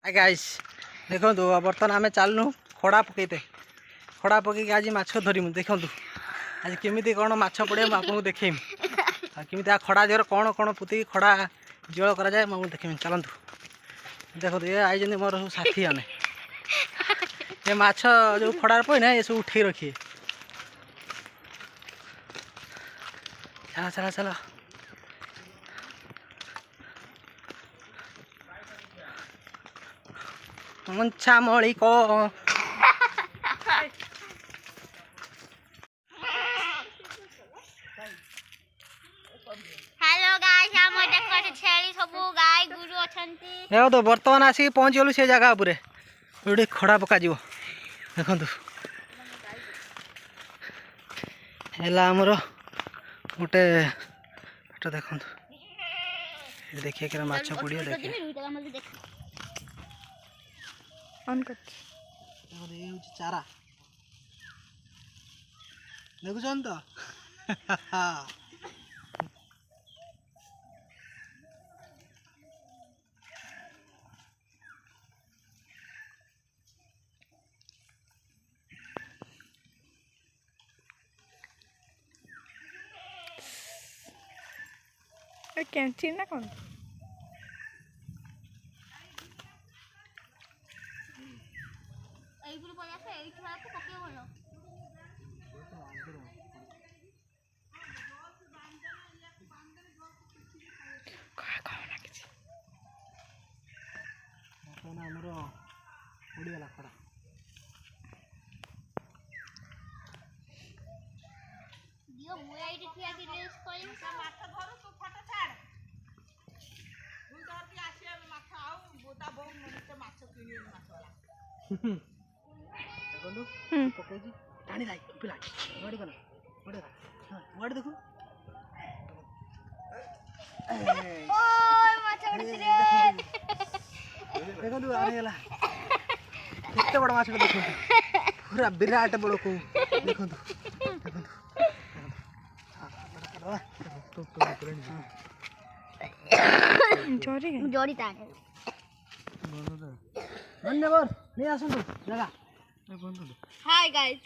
guys देखो बर्तमान आम चलनु खड़ा पकईते खड़ा पकईक आज माछ धरमु देखु आज केमी कौन माछ पड़े आपको देखेम केमी खड़ा जर कौन कौन पुतिक खड़ा जल कराए मुझे देखेमी चलतु देखो ये आई मोर सब साथी आने ये माछ जो खड़ा पड़े ये सब उठे रखिए चला चला चला मंचा मौली को हेलो गाइस हम देखो छेली सब गाय गुरु अछंती देखो तो वर्तमान आसी पहुंच गलु से जगह उपरे गोटे खड़ा पका जीवो देखो हेला हमर गोटे पेट देखो देखिए कि माछ पड़िया देखिए ऑन कर ये हूँ चारा देखुन तो कैंची ना कौन आमर उड़ीगला खड़ा दियो मु आईडी थिया कि रील्स कोइ माछ धरु तू फोटो छाड़ तू धरती आसी माछ आउ बोता बहु मने माछ किनी माछ वाला देखो पकई जी टाणी लाई पिला वाडी कना वाडी देखो ओय माछ उड़ती रे देखो तू आने गला कितने बड़ा माछ देखो पूरा विराट बड़ को देखो जोड़ी ताने धन्यवाद नहीं आसंतु जगह हाय गाइस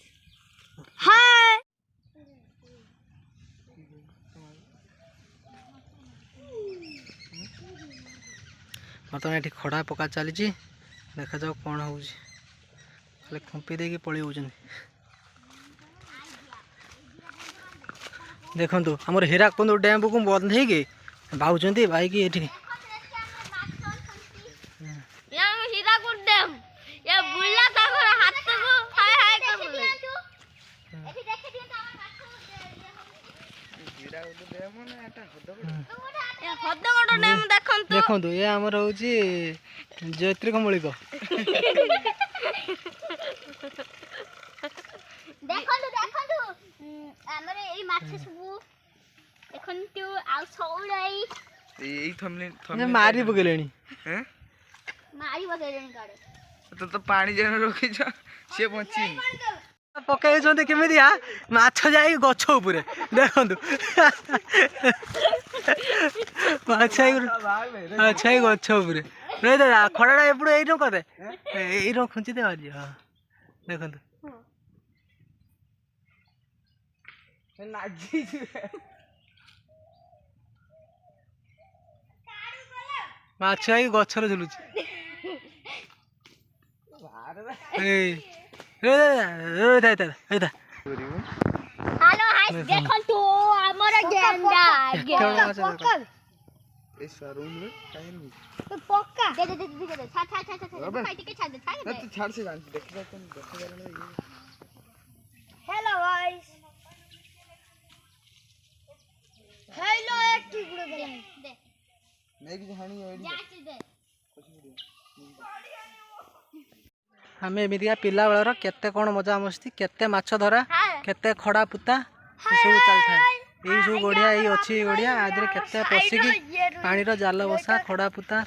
हाय बर्तमान ये खड़ा पका चली देखा जाओ कौन हो खुंपी दे पलि देखु आमर हीराकुंद डैम को बंद हो बाहुंट बाइक ये हीराकुंद डैम ये बुल्ला ताकर हाथ को हाय हाय कर बोले एठी देखे दियो त हीराकुंद डैम ना एटा हदगड़ डैम देखो ये आमर हूँ जैत्री कमलिक देखंतु देखंतु हमरे ए माछ सब देखंतु आ सौड़ाई एई थमले मारी पकेलेनी हैं मारी बगेलेनी गाड़े तो पानी जेन रोकी छ से बची पकई केमी माछ जाई गछ उपरे देखु माछ अच्छा गछ उपरे रही दे खड़ा एपड़ू यही करे यही खुंची दे बाजी हाँ देखु माछ आई गछर झुलुची हेलो हाय देखंतु हमर गेंडा पक्का ए सरूम रे काहे नहीं तो पक्का दे छा फाइट के छा दे ना तू छाड़ से जान देख जा तुम देख जा ना ये हेलो गाइस हेलो एक टुकड़े दे दे नहीं की कहानी है जाच दे आम एमती पिला बेलर केते कौन मजा मस्ती केते माछ धरा केते खड़ा पुता सब चल था यही सब गड़िया यही अच्छी गड़िया आदि केते पशिकी पानी जाल बसा खड़ा पुता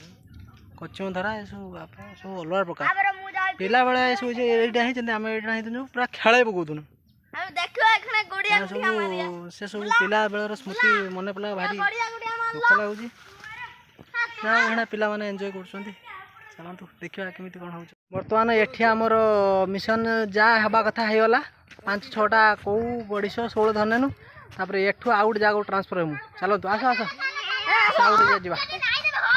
कचुम धरा ये सब सब अलग प्रकार पिला बेला ये सब यहाँ ही आम यहाँ पूरा खेल पकाऊन से सब पिला बेलर स्मृति मन पड़ा भारी दुख लगुच पिला एंजय कर चलतु देखा केमी कौन हो बर्तमान एठी आमर मिशन जा हवा कथा होगा 5-6टा कौ गड़िश 16 धनेनु तापर एठू आउट जाग ट्रांसफर हो चलतु आस आस आउट जा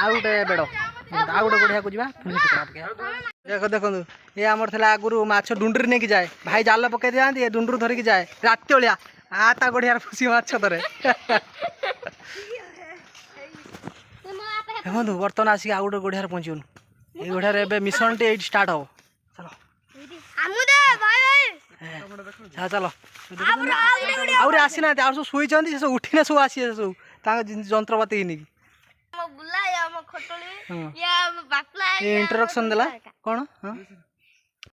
आउट बेड़ आउ गोटे बढ़िया को जा देख देखो ये आमर था आगुरी माछ डुंडरी नहीं जाए भाई जाल पकई दिखाती ये डुंडरू धरिकी जाए राति ओलिया ता गढ़िया फुसी माछ धरे देखो बर्तमान आसिक आउ गोटे गढ़िया पहुँचुन ये गढ़िया मिशन टे स्टार्ट हो चलो चलो आउरी आसी ना सब शुई सब उठिने सब आसी सब जंत्रपाती नहीं इंट्रोडक्शन देला कौन हाँ